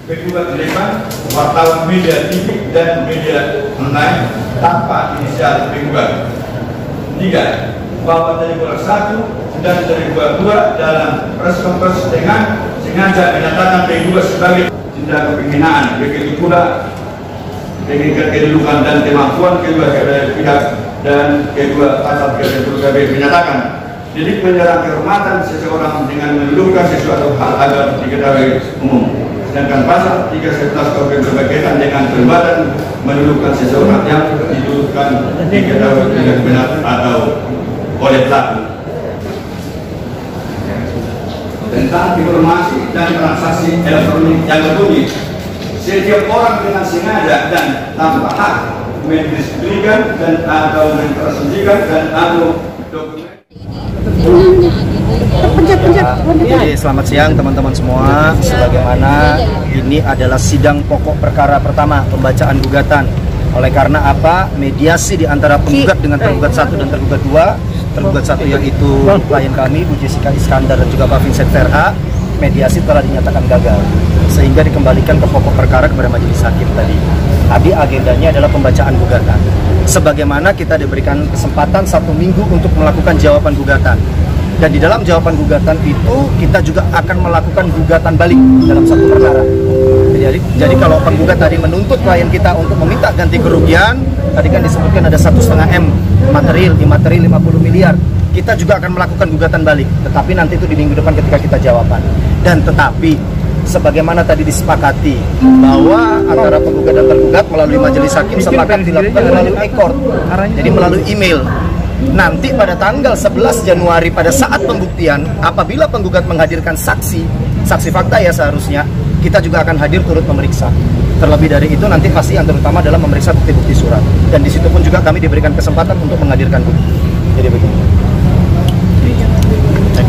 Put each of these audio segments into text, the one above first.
Kedua, terlibat wartawan media TV dan media online tanpa inisial penggugat. 3. Bahwa terlibat 1 dan terlibat 2 dalam press conference dengan sengaja menyatakan penggugat sebagai tindak penghinaan. Begitu pula dengan kedudukan dan kemampuan kedua pihak dan kedua pasal 30 menyatakan delik menyerang kehormatan seseorang dengan mendudukan sesuatu hal agar diketahui umum. Sedangkan pasal 311 KUHP berkaitan dengan perbuatan mendudukan seseorang yang didudukkan diketahui dengan benar atau oleh pelaku. Tentang informasi dan transaksi elektronik yang berbunyi, setiap orang dengan sengaja dan tanpa hak mendistribusikan dan atau mentransmisikan dan atau dokumen. Jadi selamat siang teman-teman semua. Sebagaimana ini adalah sidang pokok perkara pertama pembacaan gugatan. Oleh karena apa? Mediasi di antara penggugat dengan tergugat 1 dan tergugat 2. Tergugat 1 yaitu klien kami Bu Jessica Iskandar dan juga Pak Vincent Verha, mediasi telah dinyatakan gagal sehingga dikembalikan ke pokok perkara kepada majelis hakim tadi. Tadi agendanya adalah pembacaan gugatan. Sebagaimana kita diberikan kesempatan 1 minggu untuk melakukan jawaban gugatan. Dan di dalam jawaban gugatan itu kita juga akan melakukan gugatan balik dalam satu perkara. Jadi kalau penggugat tadi menuntut klien kita untuk meminta ganti kerugian, tadi kan disebutkan ada 1,5 M material, imaterial 50 miliar. Kita juga akan melakukan gugatan balik, tetapi nanti itu di minggu depan ketika kita jawaban. Dan tetapi sebagaimana tadi disepakati bahwa antara penggugat dan tergugat melalui majelis hakim sepakat dilakukan melalui e-court, jadi melalui email. Nanti pada tanggal 11 Januari pada saat pembuktian, apabila penggugat menghadirkan saksi fakta ya seharusnya, kita juga akan hadir turut memeriksa. Terlebih dari itu nanti pasti yang terutama adalah memeriksa bukti-bukti surat. Dan di situ pun juga kami diberikan kesempatan untuk menghadirkan bukti. Jadi begini.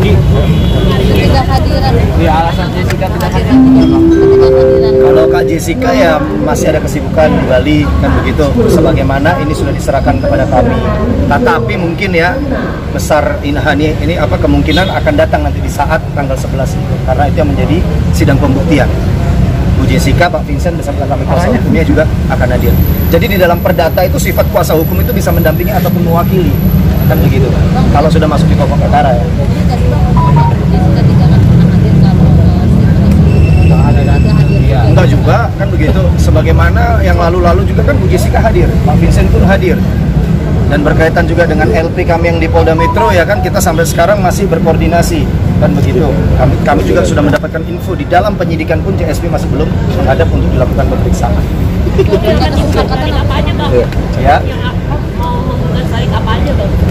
Tidak hadiran. Di alasan Jessica tidak hadiran. Kalau Kak Jessica ya masih ada kesibukan di Bali kan begitu. Sebagaimana ini sudah diserahkan kepada kami. Tetapi mungkin ya besar ini apa kemungkinan akan datang nanti di saat tanggal 11 itu karena itu yang menjadi sidang pembuktian. Bu Jessica, Pak Vincent bersama kami kuasa hukumnya juga akan hadir. Jadi di dalam perdata itu sifat kuasa hukum itu bisa mendampingi ataupun mewakili kan begitu. Kalau sudah masuk di pokok perkara ya. Enggak juga kan begitu. Sebagaimana yang lalu-lalu juga kan Bu Jessica hadir, Pak Vincent pun hadir. Dan berkaitan juga dengan LP kami yang di Polda Metro ya kan kita sampai sekarang masih berkoordinasi kan begitu. Kami juga sudah mendapatkan info di dalam penyidikan pun CSP masih belum menghadap untuk dilakukan pemeriksaan. Ya.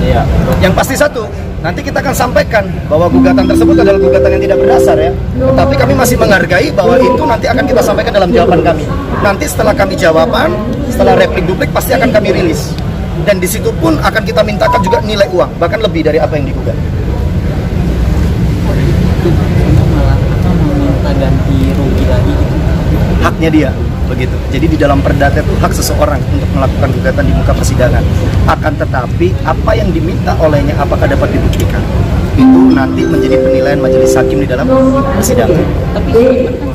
Iya. Yang pasti satu, nanti kita akan sampaikan bahwa gugatan tersebut adalah gugatan yang tidak berdasar ya. Tetapi kami masih menghargai bahwa itu nanti akan kita sampaikan dalam jawaban kami. Nanti setelah kami jawaban, setelah replik duplik pasti akan kami rilis. Dan di situ pun akan kita mintakan juga nilai uang, bahkan lebih dari apa yang digugat. Meminta ganti rugi lagi Haknya dia begitu. Jadi di dalam perdata itu hak seseorang untuk melakukan gugatan di muka persidangan. Akan tetapi apa yang diminta olehnya apakah dapat dibuktikan? Itu nanti menjadi penilaian majelis hakim di dalam persidangan. Tapi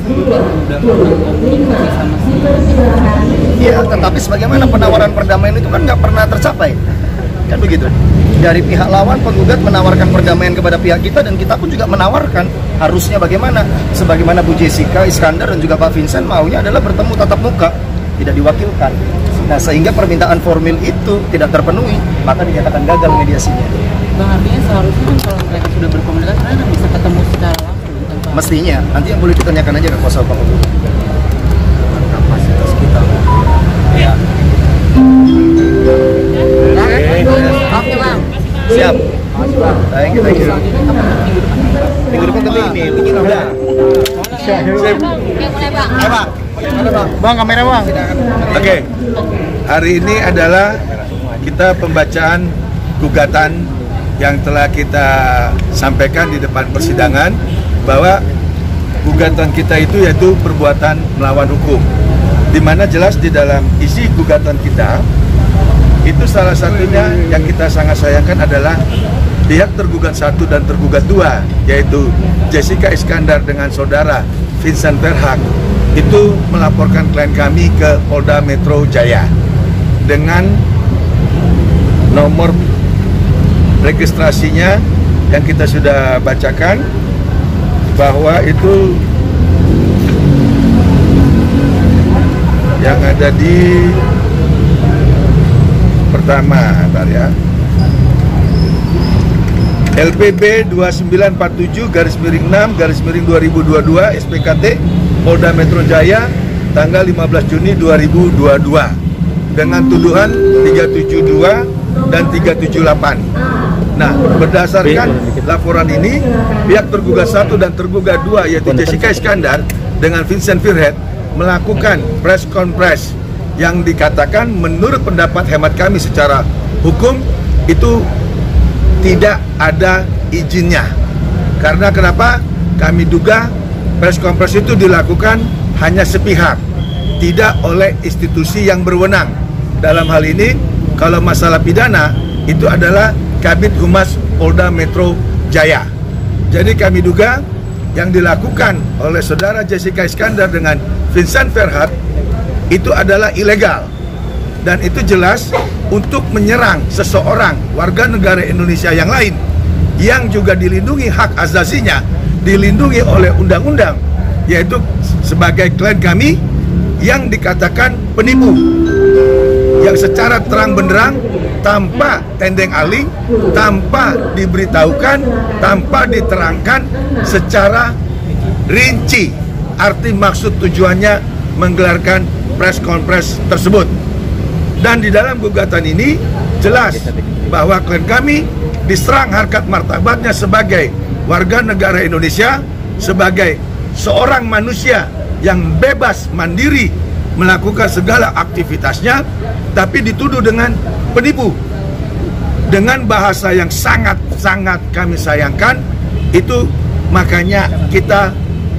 udah komunikasi sama si. Ya, tetapi sebagaimana penawaran perdamaian itu kan nggak pernah tercapai. Kan begitu. Dari pihak lawan penggugat menawarkan perdamaian kepada pihak kita dan kita pun juga menawarkan harusnya bagaimana. Sebagaimana Bu Jessica Iskandar dan juga Pak Vincent maunya adalah bertemu tatap muka, tidak diwakilkan. Nah, sehingga permintaan formil itu tidak terpenuhi, maka dinyatakan gagal mediasinya. Bang, artinya seharusnya kan kalau mereka sudah berkomunikasi mereka bisa ketemu secara langsung. Mestinya, nanti yang boleh ditanyakan aja ke kuasa hukum. Kapasitas kita. Ya. Oke bang. Siap. Thank you. Minggu depan tapi ini. Siap. Bang, kamera bang. Oke. Hari ini adalah kita pembacaan gugatan yang telah kita sampaikan di depan persidangan bahwa gugatan kita itu yaitu perbuatan melawan hukum. Di mana jelas di dalam isi gugatan kita itu salah satunya yang kita sangat sayangkan adalah pihak tergugat 1 dan tergugat 2 yaitu Jessica Iskandar dengan saudara Vincent Verhaak itu melaporkan klien kami ke Polda Metro Jaya dengan nomor registrasinya yang kita sudah bacakan, bahwa itu yang ada di pertama, bentar ya, LPB 2947/6/2022 SPKT Polda Metro Jaya tanggal 15 Juni 2022 dengan tuduhan 372 dan 378. Nah, berdasarkan laporan ini, pihak tergugat 1 dan tergugat 2 yaitu Jessica Iskandar dengan Vincent Verhaak melakukan press conference yang dikatakan menurut pendapat hemat kami secara hukum itu tidak ada izinnya. Karena kenapa? Kami duga press conference itu dilakukan hanya sepihak, tidak oleh institusi yang berwenang. Dalam hal ini, kalau masalah pidana, itu adalah Kabid Humas Polda Metro Jaya. Jadi kami duga yang dilakukan oleh saudara Jessica Iskandar dengan Vincent Verhaak itu adalah ilegal. Dan itu jelas untuk menyerang seseorang warga negara Indonesia yang lain yang juga dilindungi hak asasinya, dilindungi oleh undang-undang, yaitu sebagai klien kami yang dikatakan penipu, yang secara terang benderang, tanpa tendeng aling, tanpa diberitahukan, tanpa diterangkan secara rinci arti maksud tujuannya menggelarkan press conference tersebut. Dan di dalam gugatan ini jelas bahwa klien kami diserang harkat martabatnya sebagai warga negara Indonesia, sebagai seorang manusia yang bebas mandiri melakukan segala aktivitasnya, tapi dituduh dengan penipu. Dengan bahasa yang sangat-sangat kami sayangkan, itu makanya kita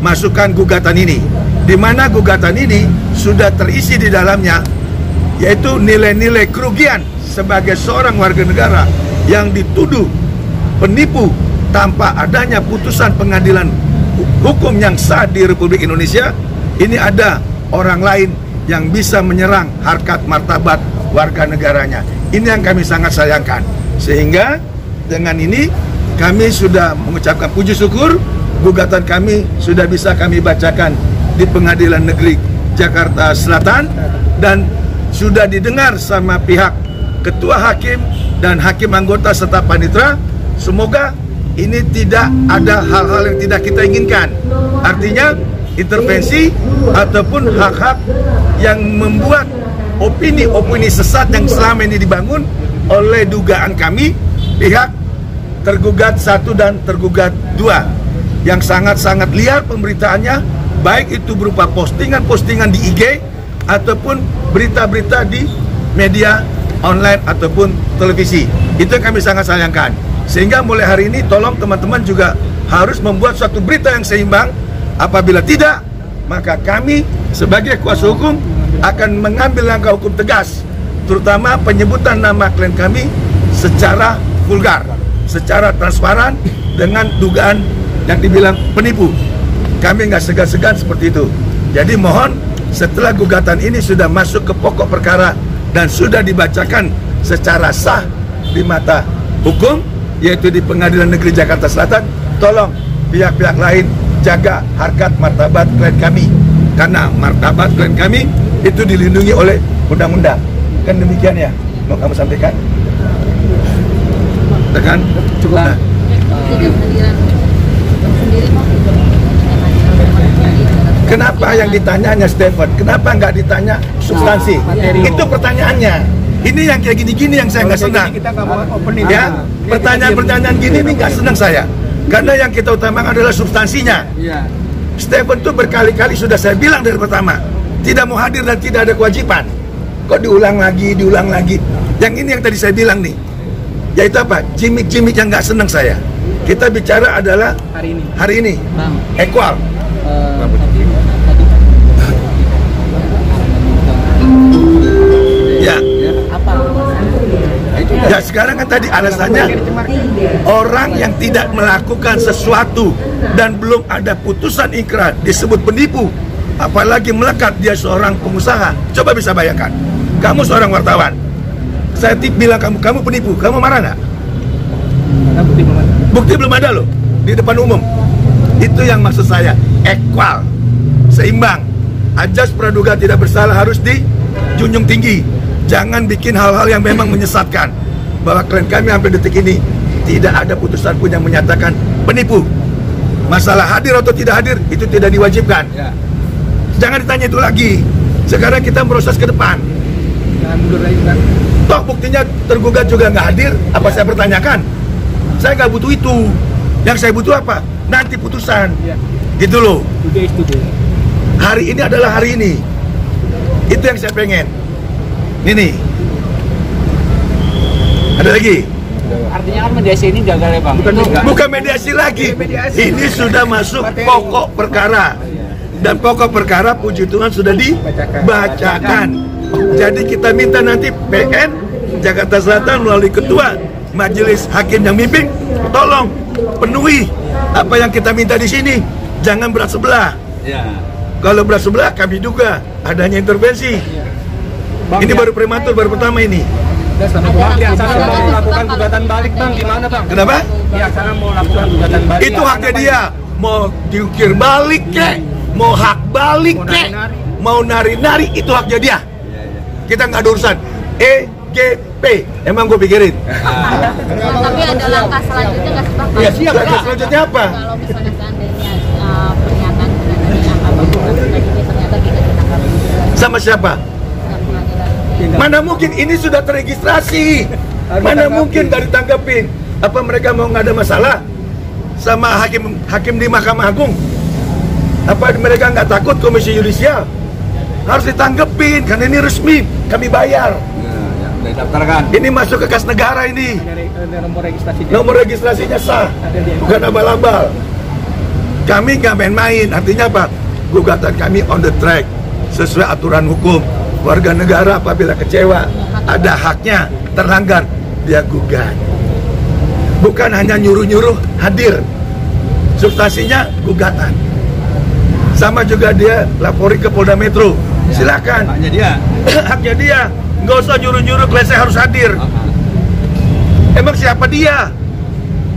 masukkan gugatan ini, di mana gugatan ini sudah terisi di dalamnya yaitu nilai-nilai kerugian sebagai seorang warga negara yang dituduh penipu tanpa adanya putusan pengadilan hukum yang sah di Republik Indonesia. Ini ada orang lain yang bisa menyerang harkat martabat warga negaranya. Ini yang kami sangat sayangkan. Sehingga dengan ini kami sudah mengucapkan puji syukur, gugatan kami sudah bisa kami bacakan di Pengadilan Negeri Jakarta Selatan dan sudah didengar sama pihak ketua hakim dan hakim anggota serta panitera. Semoga ini tidak ada hal-hal yang tidak kita inginkan. Artinya intervensi ataupun hak-hak yang membuat opini-opini sesat yang selama ini dibangun oleh dugaan kami pihak tergugat 1 dan tergugat 2 yang sangat-sangat liar pemberitaannya, baik itu berupa postingan-postingan di IG ataupun berita-berita di media online ataupun televisi. Itu yang kami sangat sayangkan. Sehingga mulai hari ini tolong teman-teman juga harus membuat suatu berita yang seimbang. Apabila tidak, maka kami sebagai kuasa hukum akan mengambil langkah hukum tegas, terutama penyebutan nama klien kami secara vulgar, secara transparan dengan dugaan yang dibilang penipu. Kami nggak segan-segan seperti itu. Jadi mohon setelah gugatan ini sudah masuk ke pokok perkara dan sudah dibacakan secara sah di mata hukum, yaitu di Pengadilan Negeri Jakarta Selatan, tolong pihak-pihak lain jaga harkat martabat klien kami, karena martabat klien kami itu dilindungi oleh undang-undang. Kan demikian ya, mau kamu sampaikan? Tekan? Cukup. Nah. Kenapa yang ditanyanya Stephen? Kenapa nggak ditanya substansi? Itu pertanyaannya. Ini yang kayak gini-gini yang saya nggak senang. Ya, pertanyaan-pertanyaan gini ini nggak senang saya. Karena yang kita utamakan adalah substansinya. Stephen tuh berkali-kali sudah saya bilang dari pertama, tidak mau hadir dan tidak ada kewajiban. Kok diulang lagi, diulang lagi. Yang ini yang tadi saya bilang nih, yaitu apa? Cimik-cimik yang nggak senang saya. Kita bicara adalah hari ini. Equal. Ya. Ya sekarang kan tadi alasannya orang yang tidak melakukan sesuatu dan belum ada putusan ingkrah disebut penipu, apalagi melekat dia seorang pengusaha. Coba bisa bayangkan, kamu seorang wartawan, saya bilang kamu penipu, kamu marah nggak? Bukti belum ada loh di depan umum. Itu yang maksud saya, equal, seimbang. Ajas praduga tidak bersalah harus dijunjung tinggi. Jangan bikin hal-hal yang memang menyesatkan. Bahwa klien kami sampai detik ini tidak ada putusan pun yang menyatakan penipu. Masalah hadir atau tidak hadir itu tidak diwajibkan. Jangan ditanya itu lagi. Sekarang kita proses ke depan. Jangan mundur lagi kan. Toh buktinya tergugat juga nggak hadir. Apa saya pertanyakan? Saya nggak butuh itu. Yang saya butuh apa? Nanti putusan. Gitu loh. Hari ini adalah hari ini. Itu yang saya pengen. Ini. Ada lagi? Artinya kan mediasi ini gagal ya Bang? Bukan mediasi lagi. Ini sudah masuk pokok perkara. Dan pokok perkara puji Tuhan sudah dibacakan. Jadi kita minta nanti PN Jakarta Selatan melalui ketua majelis hakim yang mimpin, tolong penuhi apa yang kita minta di sini. Jangan berat sebelah. Kalau berat sebelah kami duga adanya intervensi. Ini baru prematur, baru pertama ini. Pihak sana mau melakukan gugatan balik Bang, gimana Bang? Kenapa? Pihak sana mau lakukan gugatan balik. Itu haknya dia. Mau diukir balik kek, mau hak balik kek, mau nari-nari, itu haknya dia. Kita nggak ada urusan. EGP, emang gue pikirin. Tapi ada langkah selanjutnya nggak sih Bang? Ya siap. Langkah selanjutnya apa? Kalau misalnya seandainya pernyataan mengenai angka bantuan ini ternyata tidak ditangkap. Sama siapa? Mana mungkin ini sudah terregistrasi. Mana mungkin dari tanggapin. Apa mereka mau nggak ada masalah sama hakim di Mahkamah Agung? Apa mereka nggak takut Komisi Yudisial? Harus ditanggepin, karena ini resmi, kami bayar. Ini masuk ke kas negara ini. Nomor registrasinya sah, bukan abal-abal. Kami nggak main-main, artinya apa? Gugatan kami on the track, sesuai aturan hukum. Warga negara apabila kecewa, ada haknya terlanggar, dia gugat. Bukan hanya nyuruh-nyuruh hadir, substansinya gugatan. Sama juga dia lapori ke Polda Metro, silakan. Haknya dia. Haknya dia. Nggak usah nyuruh-nyuruh klien harus hadir. Emang siapa dia?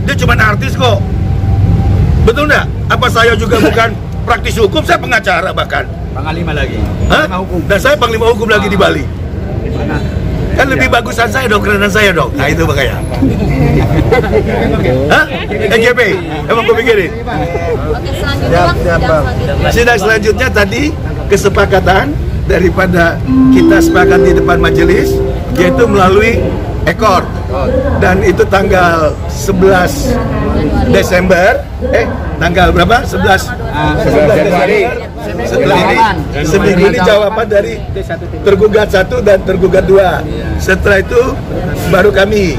Dia cuma artis kok. Betul nggak? Apa saya juga bukan praktisi hukum? Saya pengacara bahkan. Panglima lagi. Hah? Dan saya panglima hukum lagi di Bali. Kan lebih bagusan saya dong, kerenan saya dong. Nah itu makanya. Hah? EGP? Emang gue pikirin? Oke, selanjutnya Bang, Sidang selanjutnya tadi kesepakatan daripada kita sepakat di depan majelis, yaitu melalui ekor. Dan itu tanggal 11 Desember. Tanggal berapa? 11 Januari. Setelah ini, seminggu ini jawaban dari tergugat 1 dan tergugat 2. Setelah itu baru kami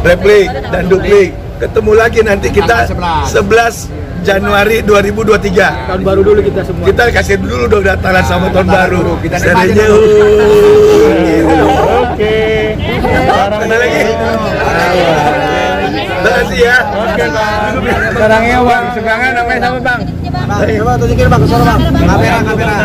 replik dan duplik. Ketemu lagi nanti kita 11 Januari 2023. Tahun baru dulu kita semua. Kita kasih dulu dong dataran sama tahun baru. Serenya. Oke. Ada lagi? Terima kasih ya. Oke Bang. Sarangnya Bang, sekarang namanya siapa Bang? Coba tunjukin Bang, ke suara Bang. Kamera.